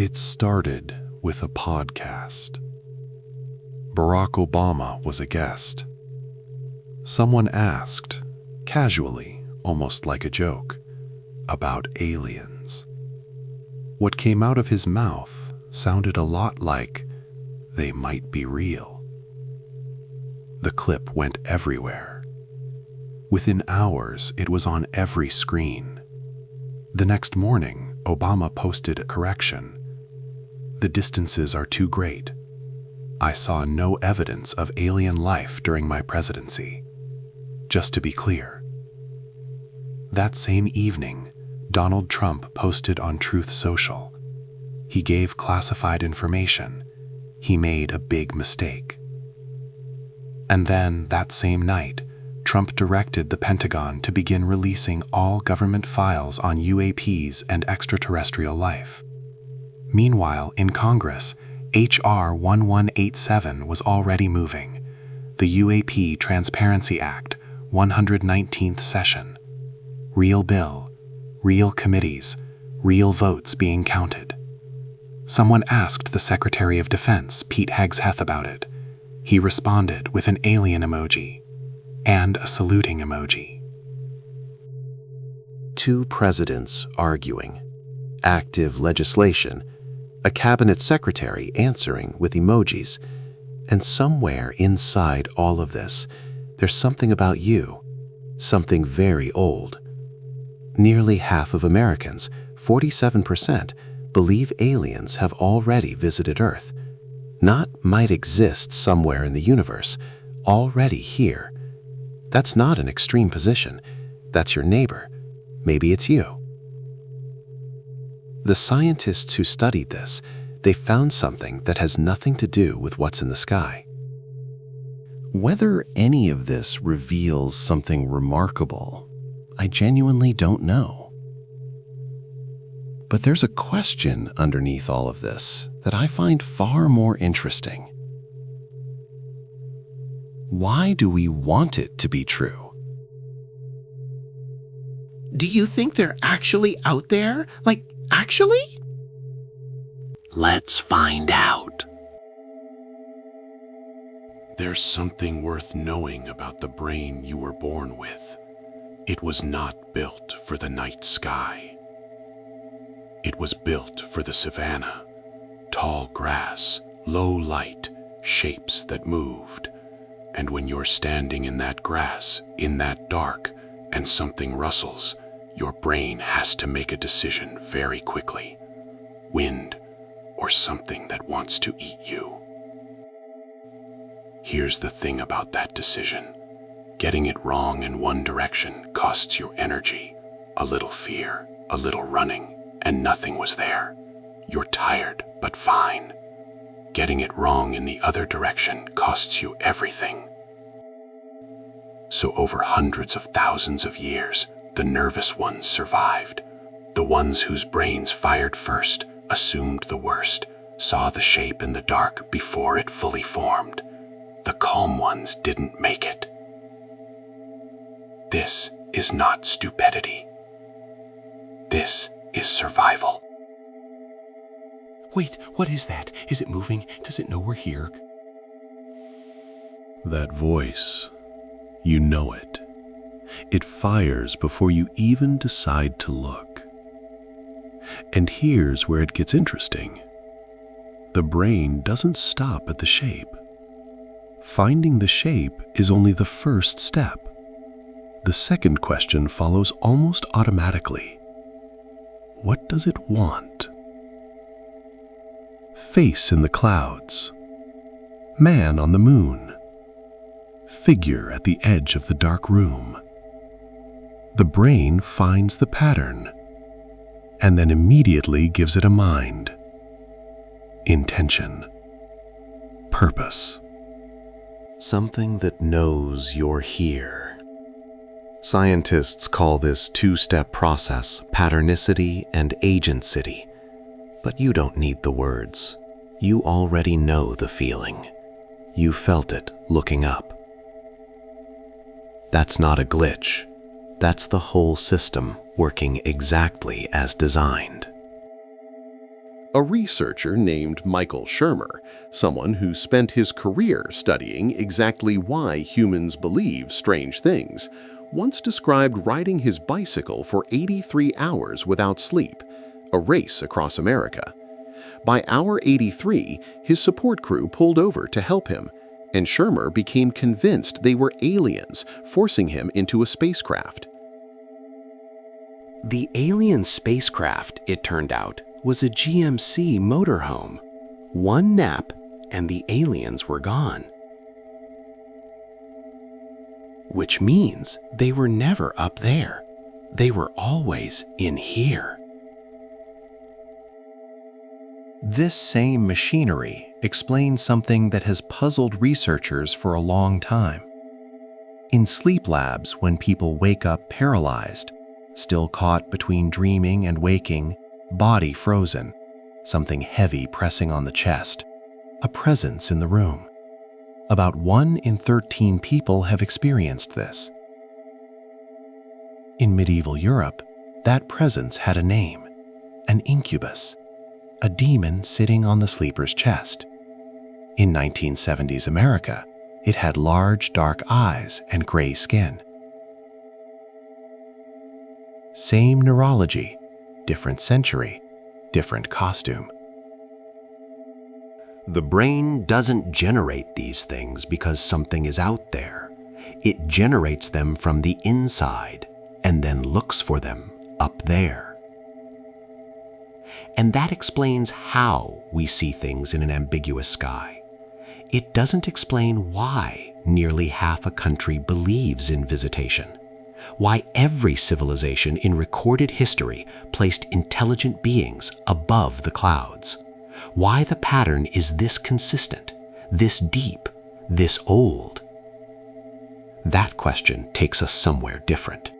It started with a podcast. Barack Obama was a guest. Someone asked, casually, almost like a joke, about aliens. What came out of his mouth sounded a lot like, "They might be real." The clip went everywhere. Within hours, it was on every screen. The next morning, Obama posted a correction. "The distances are too great. I saw no evidence of alien life during my presidency. Just to be clear." That same evening, Donald Trump posted on Truth Social. He gave classified information. He made a big mistake. And then, that same night, Trump directed the Pentagon to begin releasing all government files on UAPs and extraterrestrial life. Meanwhile, in Congress, H.R. 1187 was already moving, the UAP Transparency Act, 119th session. Real bill, real committees, real votes being counted. Someone asked the Secretary of Defense, Pete Hegseth, about it. He responded with an alien emoji and a saluting emoji. Two presidents arguing, active legislation, a cabinet secretary answering with emojis, and somewhere inside all of this, there's something about you, something very old. Nearly half of Americans, 47%, believe aliens have already visited Earth. Not might exist somewhere in the universe, already here. That's not an extreme position. That's your neighbor. Maybe it's you. The scientists who studied this, they found something that has nothing to do with what's in the sky. Whether any of this reveals something remarkable, I genuinely don't know. But there's a question underneath all of this that I find far more interesting. Why do we want it to be true? Do you think they're actually out there? Like, actually? Let's find out. There's something worth knowing about the brain you were born with. It was not built for the night sky. It was built for the savannah. Tall grass, low light, shapes that moved. And when you're standing in that grass, in that dark, and something rustles, your brain has to make a decision very quickly. Wind, or something that wants to eat you. Here's the thing about that decision. Getting it wrong in one direction costs you energy, a little fear, a little running, and nothing was there. You're tired, but fine. Getting it wrong in the other direction costs you everything. So over hundreds of thousands of years, the nervous ones survived. The ones whose brains fired first, assumed the worst, saw the shape in the dark before it fully formed. The calm ones didn't make it. This is not stupidity. This is survival. Wait, what is that? Is it moving? Does it know we're here? That voice, you know it. It fires before you even decide to look. And here's where it gets interesting. The brain doesn't stop at the shape. Finding the shape is only the first step. The second question follows almost automatically. What does it want? Face in the clouds. Man on the moon. Figure at the edge of the dark room. The brain finds the pattern and then immediately gives it a mind, intention, purpose. Something that knows you're here. Scientists call this two-step process patternicity and agency, but you don't need the words. You already know the feeling. You felt it looking up. That's not a glitch. That's the whole system working exactly as designed. A researcher named Michael Shermer, someone who spent his career studying exactly why humans believe strange things, once described riding his bicycle for 83 hours without sleep, a race across America. By hour 83, his support crew pulled over to help him, and Shermer became convinced they were aliens forcing him into a spacecraft. The alien spacecraft, it turned out, was a GMC motorhome. One nap, and the aliens were gone. Which means they were never up there. They were always in here. This same machinery explains something that has puzzled researchers for a long time. In sleep labs, when people wake up paralyzed, still caught between dreaming and waking, body frozen, something heavy pressing on the chest, a presence in the room. About 1 in 13 people have experienced this. In medieval Europe, that presence had a name, an incubus, a demon sitting on the sleeper's chest. In 1970s America, it had large dark eyes and gray skin. Same neurology, different century, different costume. The brain doesn't generate these things because something is out there. It generates them from the inside and then looks for them up there. And that explains how we see things in an ambiguous sky. It doesn't explain why nearly half a country believes in visitation, why every civilization in recorded history placed intelligent beings above the clouds, why the pattern is this consistent, this deep, this old. That question takes us somewhere different.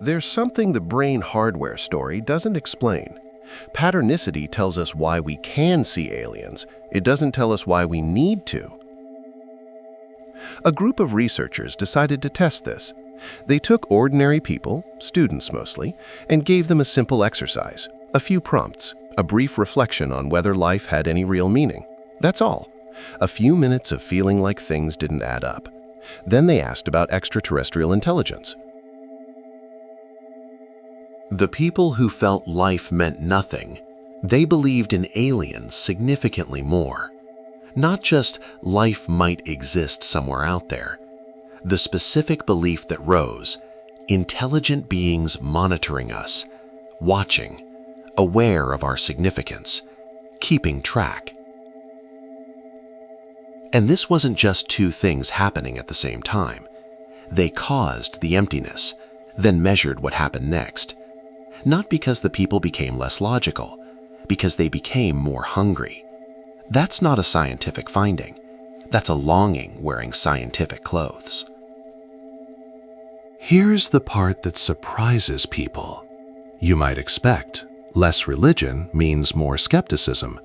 There's something the brain hardware story doesn't explain. Patternicity tells us why we can see aliens. It doesn't tell us why we need to. A group of researchers decided to test this. They took ordinary people, students mostly, and gave them a simple exercise, a few prompts, a brief reflection on whether life had any real meaning. That's all. A few minutes of feeling like things didn't add up. Then they asked about extraterrestrial intelligence. The people who felt life meant nothing, they believed in aliens significantly more. Not just life might exist somewhere out there. The specific belief that rose, intelligent beings monitoring us, watching, aware of our significance, keeping track. And this wasn't just two things happening at the same time. They caused the emptiness, then measured what happened next. Not because the people became less logical, because they became more hungry. That's not a scientific finding. That's a longing wearing scientific clothes. Here's the part that surprises people. You might expect less religion means more skepticism,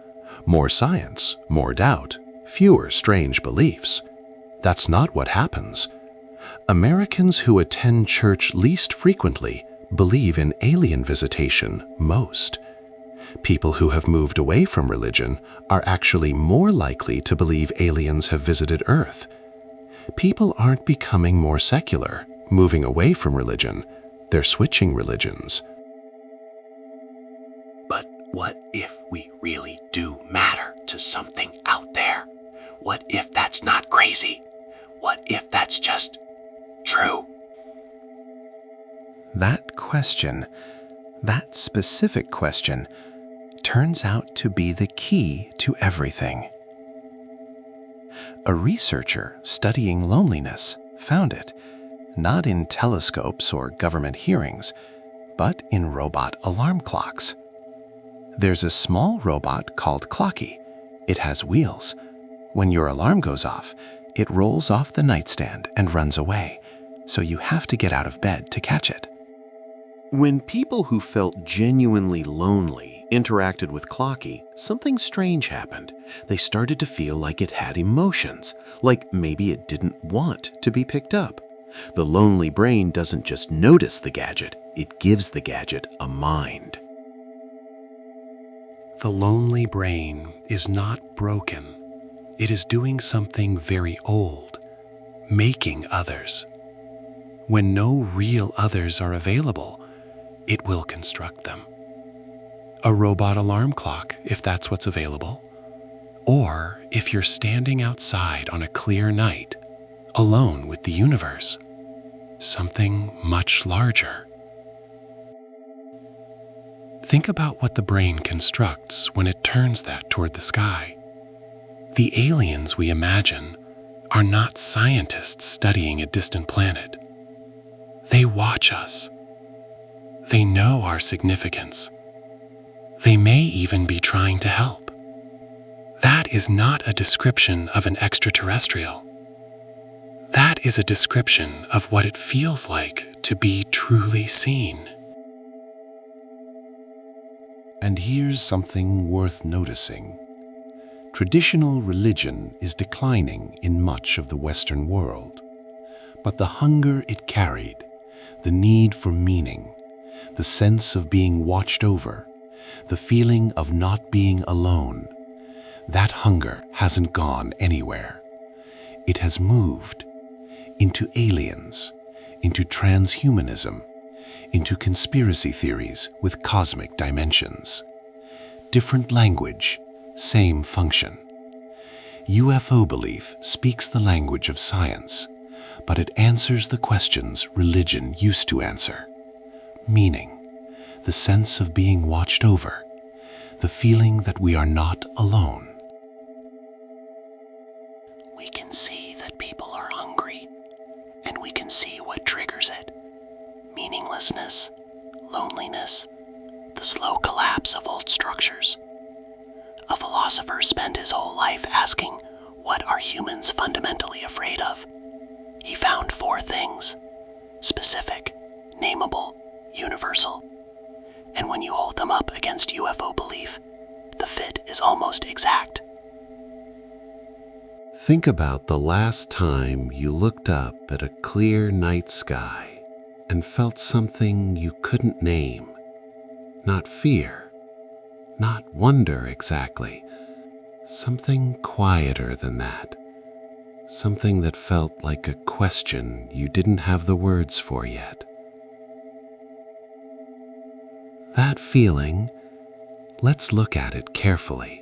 more science, more doubt, fewer strange beliefs. That's not what happens. Americans who attend church least frequently believe in alien visitation most. People who have moved away from religion are actually more likely to believe aliens have visited Earth. People aren't becoming more secular, moving away from religion. They're switching religions. But what if we really do matter to something out there? What if that's not crazy? What if that's just true? That question, that specific question, turns out to be the key to everything. A researcher studying loneliness found it, not in telescopes or government hearings, but in robot alarm clocks. There's a small robot called Clocky. It has wheels. When your alarm goes off, it rolls off the nightstand and runs away, so you have to get out of bed to catch it. When people who felt genuinely lonely interacted with Clocky, something strange happened. They started to feel like it had emotions, like maybe it didn't want to be picked up. The lonely brain doesn't just notice the gadget, it gives the gadget a mind. The lonely brain is not broken. It is doing something very old, making others. When no real others are available, it will construct them. A robot alarm clock, if that's what's available. Or if you're standing outside on a clear night, alone with the universe, something much larger. Think about what the brain constructs when it turns that toward the sky. The aliens we imagine are not scientists studying a distant planet. They watch us. They know our significance. They may even be trying to help. That is not a description of an extraterrestrial. That is a description of what it feels like to be truly seen. And here's something worth noticing. Traditional religion is declining in much of the Western world, but the hunger it carried, the need for meaning, the sense of being watched over, the feeling of not being alone, that hunger hasn't gone anywhere. It has moved into aliens, into transhumanism, into conspiracy theories with cosmic dimensions. Different language, same function. UFO belief speaks the language of science, but it answers the questions religion used to answer. Meaning, the sense of being watched over, the feeling that we are not alone. We can see that people are hungry, and we can see what triggers it. Meaninglessness, loneliness, the slow collapse of old structures. A philosopher spent his whole life asking, what are humans fundamentally afraid of? He found 4 things: specific, nameable, universal. And when you hold them up against UFO belief, the fit is almost exact. Think about the last time you looked up at a clear night sky and felt something you couldn't name. Not fear, not wonder exactly. Something quieter than that. Something that felt like a question you didn't have the words for yet. That feeling, let's look at it carefully.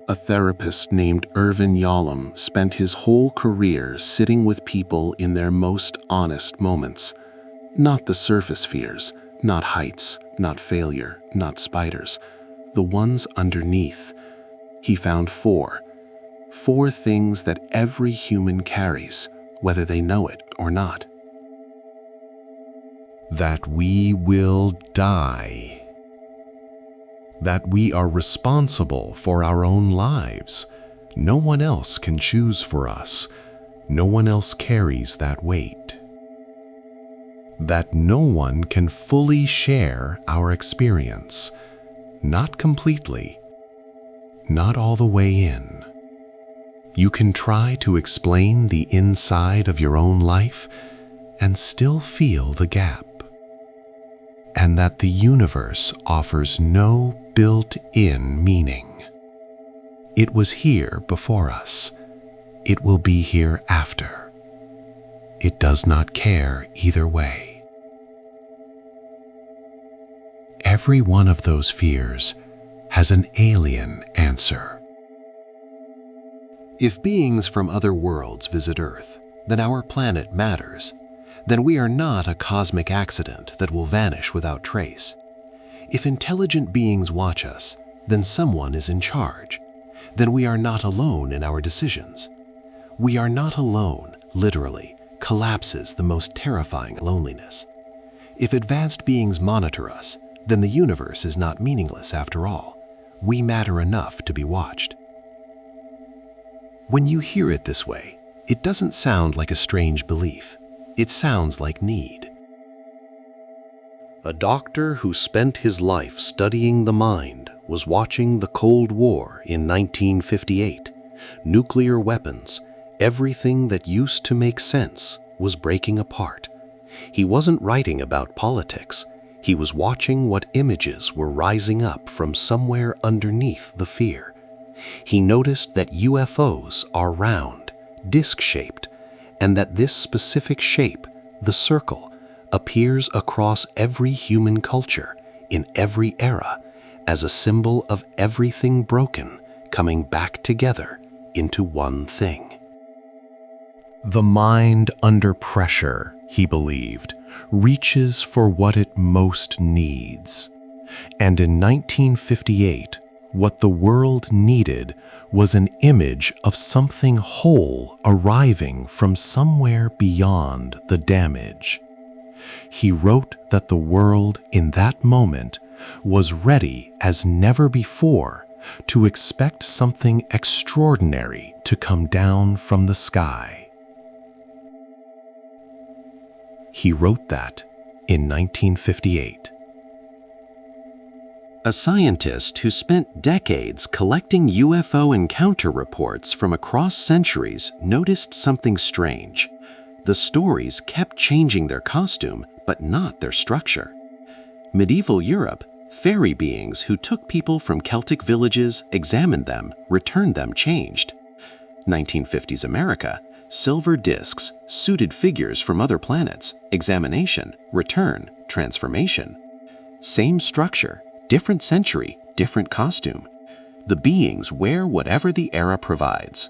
A therapist named Irvin Yalom spent his whole career sitting with people in their most honest moments. Not the surface fears, not heights, not failure, not spiders. The ones underneath. He found 4 things that every human carries, whether they know it or not. That we will die. That we are responsible for our own lives. No one else can choose for us. No one else carries that weight. That no one can fully share our experience. Not completely. Not all the way in. You can try to explain the inside of your own life and still feel the gap. And that the universe offers no built-in meaning. It was here before us. It will be here after. It does not care either way. Every one of those fears has an alien answer. If beings from other worlds visit Earth, then our planet matters. Then we are not a cosmic accident that will vanish without trace. If intelligent beings watch us, then someone is in charge. Then we are not alone in our decisions. We are not alone, literally, collapses the most terrifying loneliness. If advanced beings monitor us, then the universe is not meaningless after all. We matter enough to be watched. When you hear it this way, it doesn't sound like a strange belief. It sounds like need. A doctor who spent his life studying the mind was watching the Cold War in 1958. Nuclear weapons, everything that used to make sense, was breaking apart. He wasn't writing about politics. He was watching what images were rising up from somewhere underneath the fear. He noticed that UFOs are round, disc-shaped, and that this specific shape, the circle, appears across every human culture, in every era, as a symbol of everything broken coming back together into one thing. The mind under pressure, he believed, reaches for what it most needs. And in 1958, what the world needed was an image of something whole arriving from somewhere beyond the damage. He wrote that the world in that moment was ready as never before to expect something extraordinary to come down from the sky. He wrote that in 1958. A scientist who spent decades collecting UFO encounter reports from across centuries noticed something strange. The stories kept changing their costume, but not their structure. Medieval Europe, fairy beings who took people from Celtic villages, examined them, returned them changed. 1950s America, silver discs, suited figures from other planets, examination, return, transformation. Same structure, different century, different costume. The beings wear whatever the era provides.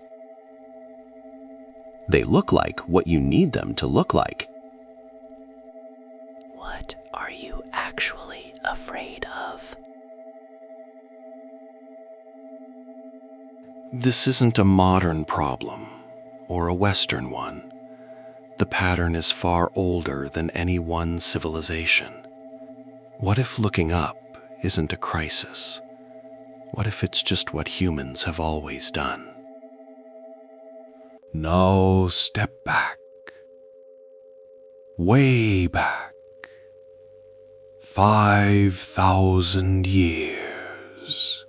They look like what you need them to look like. What are you actually afraid of? This isn't a modern problem, or a Western one. The pattern is far older than any one civilization. What if looking up isn't a crisis? What if it's just what humans have always done? Now step back. Way back. 5,000 years.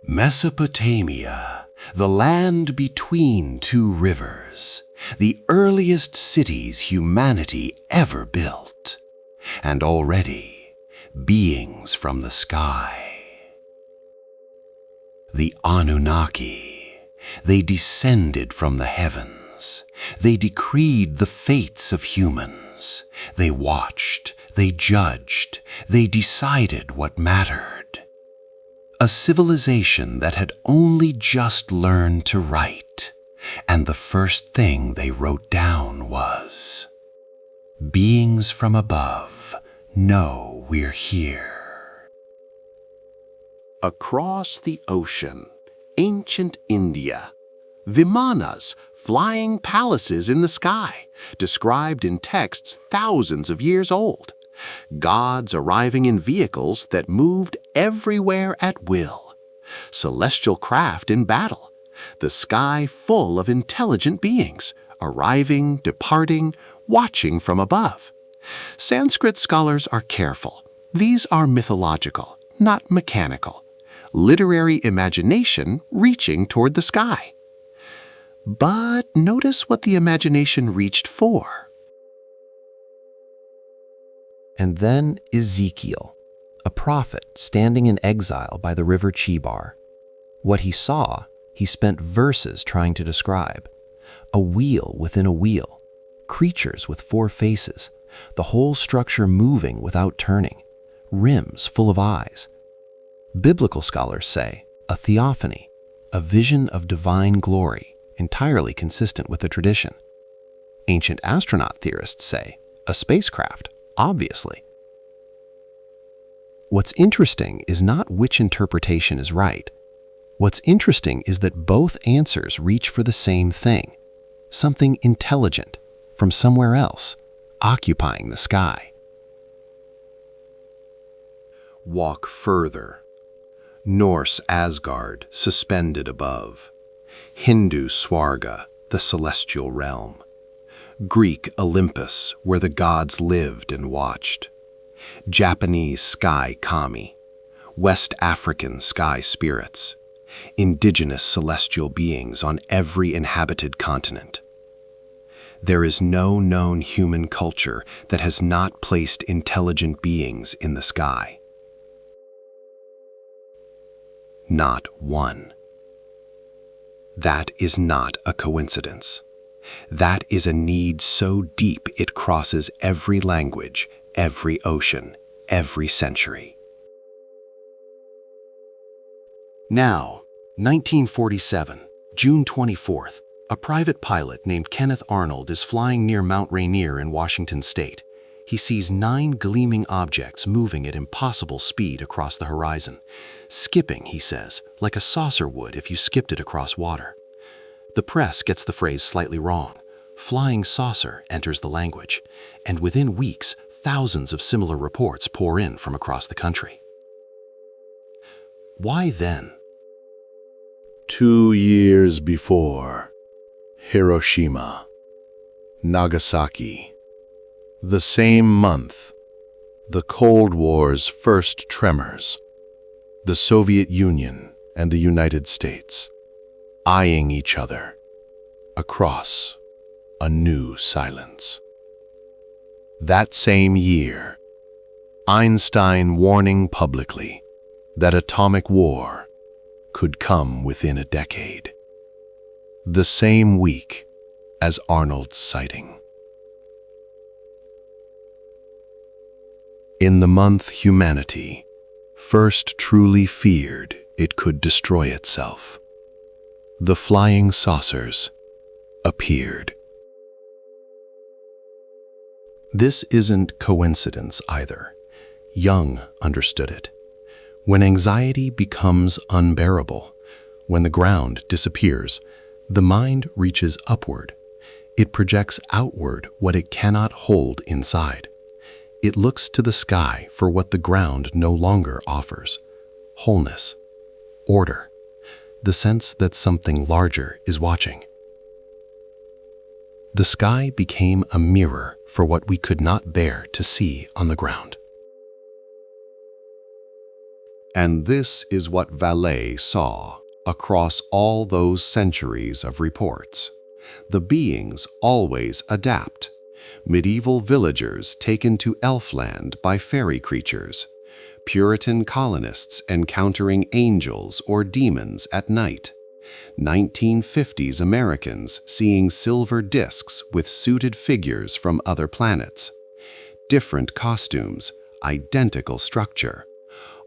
Mesopotamia, the land between two rivers, the earliest cities humanity ever built, and already beings from the sky. The Anunnaki, they descended from the heavens. They decreed the fates of humans. They watched, they judged, they decided what mattered. A civilization that had only just learned to write, and the first thing they wrote down was, "Beings from above know we're here." Across the ocean, ancient India, Vimanas, flying palaces in the sky, described in texts thousands of years old. Gods arriving in vehicles that moved everywhere at will. Celestial craft in battle. The sky full of intelligent beings, arriving, departing, watching from above. Sanskrit scholars are careful. These are mythological, not mechanical. Literary imagination reaching toward the sky. But notice what the imagination reached for. And then Ezekiel, a prophet standing in exile by the river Chebar. What he saw, he spent verses trying to describe. A wheel within a wheel, creatures with 4 faces, the whole structure moving without turning, rims full of eyes. Biblical scholars say a theophany, a vision of divine glory, entirely consistent with the tradition. Ancient astronaut theorists say a spacecraft, obviously. What's interesting is not which interpretation is right. What's interesting is that both answers reach for the same thing, something intelligent from somewhere else, occupying the sky. Walk further. Norse Asgard, suspended above. Hindu Swarga, the celestial realm. Greek Olympus, where the gods lived and watched. Japanese sky kami. West African sky spirits. Indigenous celestial beings on every inhabited continent. There is no known human culture that has not placed intelligent beings in the sky. Not one. That is not a coincidence. That is a need so deep it crosses every language, every ocean, every century. Now, 1947, June 24th, a private pilot named Kenneth Arnold is flying near Mount Rainier in Washington state. He sees 9 gleaming objects moving at impossible speed across the horizon, skipping, he says, like a saucer would if you skipped it across water. The press gets the phrase slightly wrong. Flying saucer enters the language, and within weeks, thousands of similar reports pour in from across the country. Why then? 2 years before, Hiroshima, Nagasaki. The same month, the Cold War's first tremors, the Soviet Union and the United States, eyeing each other across a new silence. That same year, Einstein warning publicly that atomic war could come within a decade. The same week as Arnold's sighting. In the month humanity first truly feared it could destroy itself, the flying saucers appeared. This isn't coincidence either. Jung understood it. When anxiety becomes unbearable, when the ground disappears, the mind reaches upward. It projects outward what it cannot hold inside. It looks to the sky for what the ground no longer offers: wholeness, order, the sense that something larger is watching. The sky became a mirror for what we could not bear to see on the ground. And this is what Vallée saw across all those centuries of reports. The beings always adapt. Medieval villagers taken to elfland by fairy creatures. Puritan colonists encountering angels or demons at night. 1950s Americans seeing silver discs with suited figures from other planets. Different costumes, identical structure.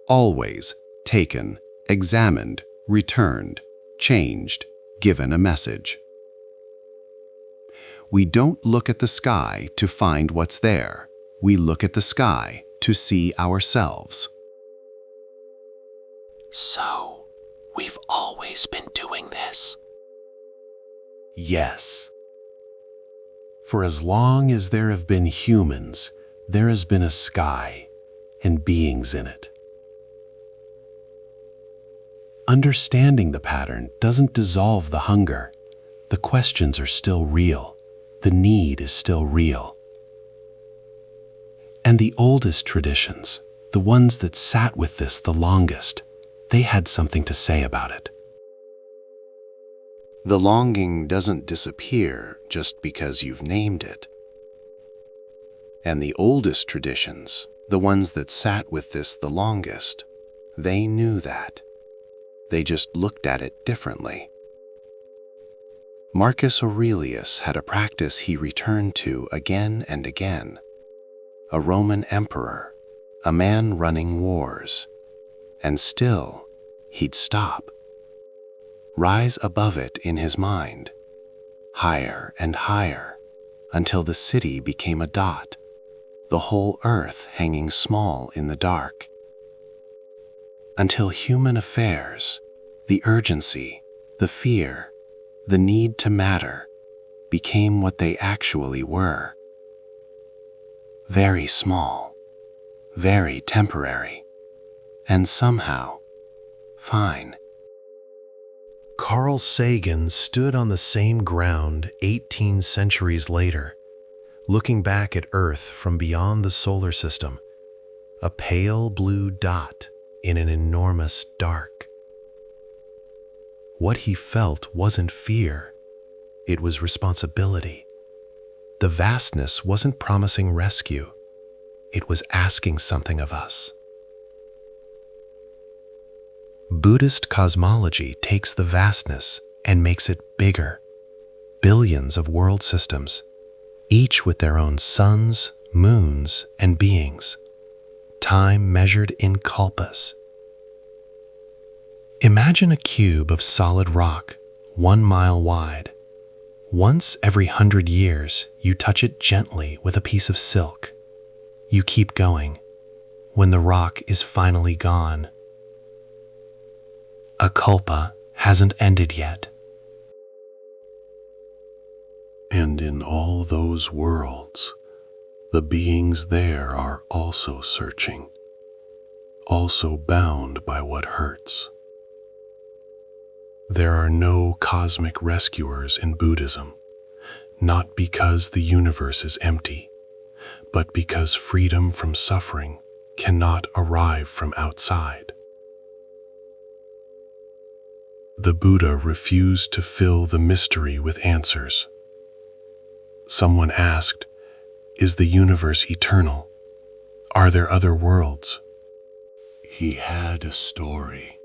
Always taken, examined, returned, changed, given a message. We don't look at the sky to find what's there. We look at the sky to see ourselves. So, we've always been doing this. Yes. For as long as there have been humans, there has been a sky and beings in it. Understanding the pattern doesn't dissolve the hunger. The questions are still real. The need is still real. And the oldest traditions, the ones that sat with this the longest, they had something to say about it. The longing doesn't disappear just because you've named it. And the oldest traditions, the ones that sat with this the longest, they knew that. They just looked at it differently. Marcus Aurelius had a practice he returned to again and again. A Roman emperor, a man running wars. And still, he'd stop. Rise above it in his mind, higher and higher, until the city became a dot, the whole earth hanging small in the dark. Until human affairs, the urgency, the fear, the need to matter, became what they actually were. Very small, very temporary, and somehow fine. Carl Sagan stood on the same ground 18 centuries later, looking back at Earth from beyond the solar system, a pale blue dot in an enormous dark. What he felt wasn't fear, it was responsibility. the vastness wasn't promising rescue. It was asking something of us. Buddhist cosmology takes the vastness and makes it bigger. Billions of world systems, each with their own suns, moons, and beings. Time measured in kalpas. Imagine a cube of solid rock, 1 mile wide. Once every 100 years, you touch it gently with a piece of silk. You keep going. When the rock is finally gone, a kalpa hasn't ended yet. And in all those worlds, the beings there are also searching, also bound by what hurts. There are no cosmic rescuers in Buddhism, not because the universe is empty, but because freedom from suffering cannot arrive from outside. The Buddha refused to fill the mystery with answers. Someone asked, "Is the universe eternal? Are there other worlds?" He had a story.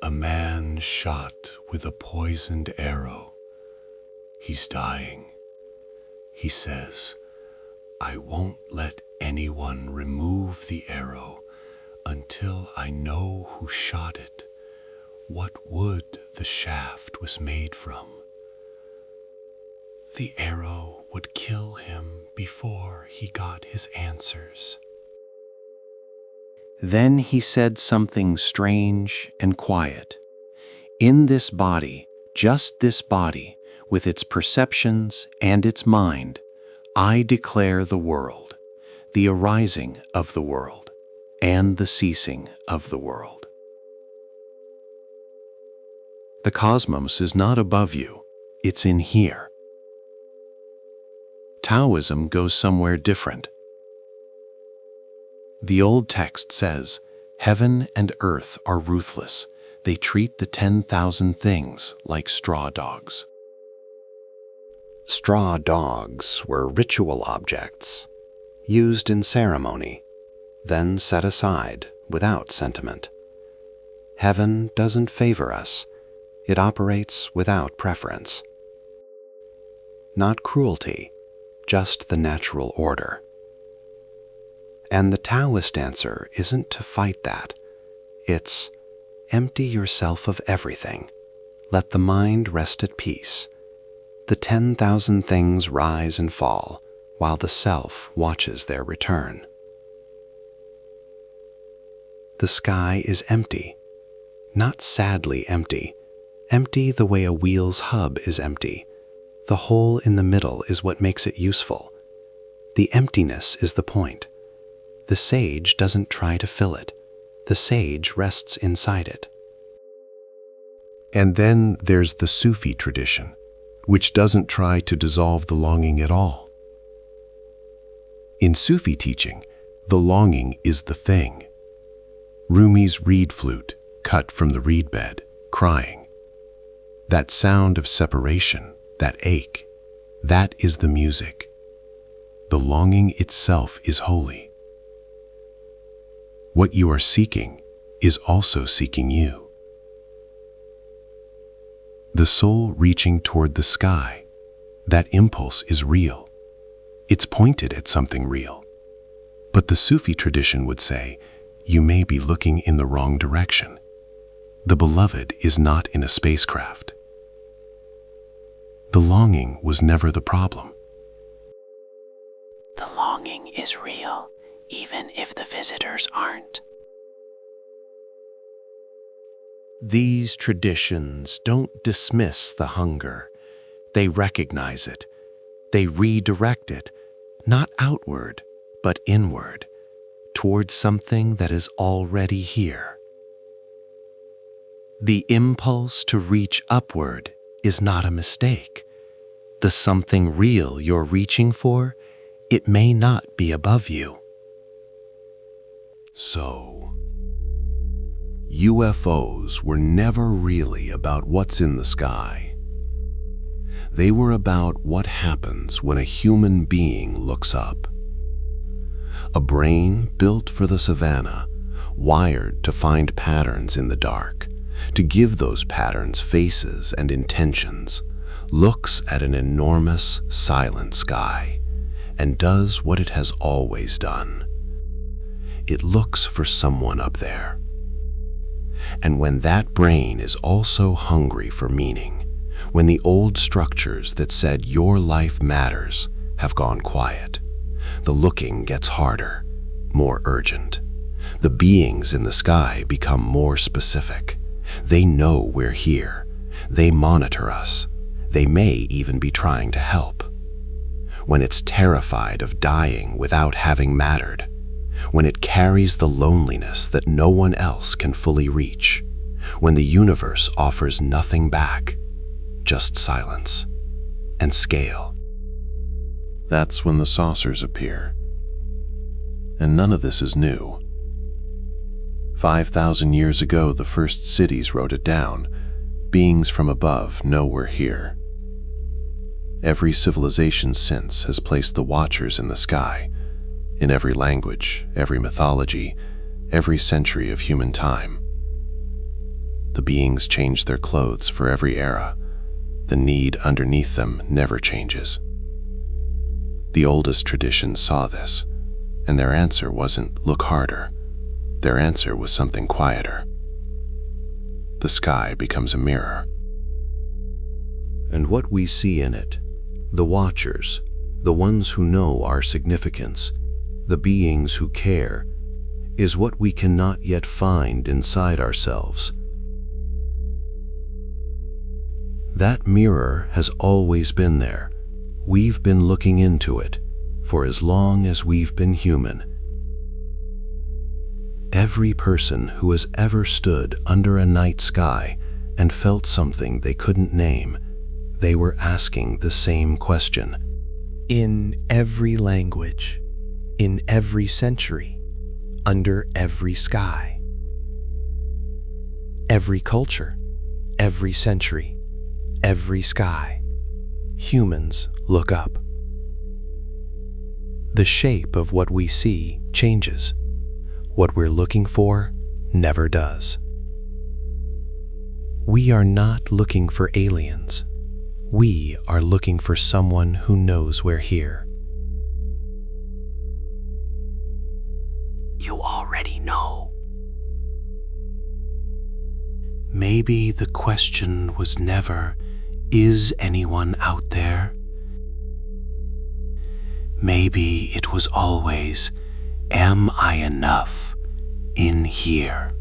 A man shot with a poisoned arrow. He's dying. He says, "I won't let anyone remove the arrow until I know who shot it, what wood the shaft was made from." The arrow would kill him before he got his answers. Then he said something strange and quiet. In this body, just this body, with its perceptions and its mind, I declare the world, the arising of the world, and the ceasing of the world. The cosmos is not above you, it's in here. Taoism goes somewhere different. The old text says, "Heaven and earth are ruthless. They treat the 10,000 things like straw dogs." Straw dogs were ritual objects, used in ceremony, then set aside without sentiment. Heaven doesn't favor us. It operates without preference. Not cruelty, just the natural order. And the Taoist answer isn't to fight that. It's empty yourself of everything. Let the mind rest at peace. The 10,000 things rise and fall, while the self watches their return. The sky is empty, not sadly empty, empty the way a wheel's hub is empty. The hole in the middle is what makes it useful. The emptiness is the point. The sage doesn't try to fill it. The sage rests inside it. And then there's the Sufi tradition, which doesn't try to dissolve the longing at all. In Sufi teaching, the longing is the thing. Rumi's reed flute, cut from the reed bed, crying. That sound of separation, that ache, that is the music. The longing itself is holy. What you are seeking is also seeking you. The soul reaching toward the sky, that impulse is real. It's pointed at something real. But the Sufi tradition would say, you may be looking in the wrong direction. The beloved is not in a spacecraft. The longing was never the problem. The longing is real, even if the visitors aren't. These traditions don't dismiss the hunger. They recognize it. They redirect it, not outward, but inward, towards something that is already here. The impulse to reach upward is not a mistake. The something real you're reaching for, it may not be above you. So, UFOs were never really about what's in the sky. They were about what happens when a human being looks up. A brain built for the savannah, wired to find patterns in the dark, to give those patterns faces and intentions, looks at an enormous, silent sky and does what it has always done. It looks for someone up there. And when that brain is also hungry for meaning, when the old structures that said your life matters have gone quiet, the looking gets harder, more urgent. The beings in the sky become more specific. They know we're here. They monitor us. They may even be trying to help. When it's terrified of dying without having mattered, when it carries the loneliness that no one else can fully reach, when the universe offers nothing back, just silence and scale. That's when the saucers appear. And none of this is new. 5,000 years ago, the first cities wrote it down. Beings from above know we're here. Every civilization since has placed the watchers in the sky, in every language, every mythology, every century of human time. The beings change their clothes for every era. The need underneath them never changes. The oldest traditions saw this, and their answer wasn't, "Look harder." Their answer was something quieter. The sky becomes a mirror. And what we see in it, the watchers, the ones who know our significance, the beings who care, is what we cannot yet find inside ourselves. That mirror has always been there. We've been looking into it for as long as we've been human. Every person who has ever stood under a night sky and felt something they couldn't name, they were asking the same question. In every language, in every century, under every sky. Every culture, every century, every sky, humans look up. The shape of what we see changes. What we're looking for never does. We are not looking for aliens. We are looking for someone who knows we're here. You already know. Maybe the question was never, is anyone out there? Maybe it was always, am I enough in here?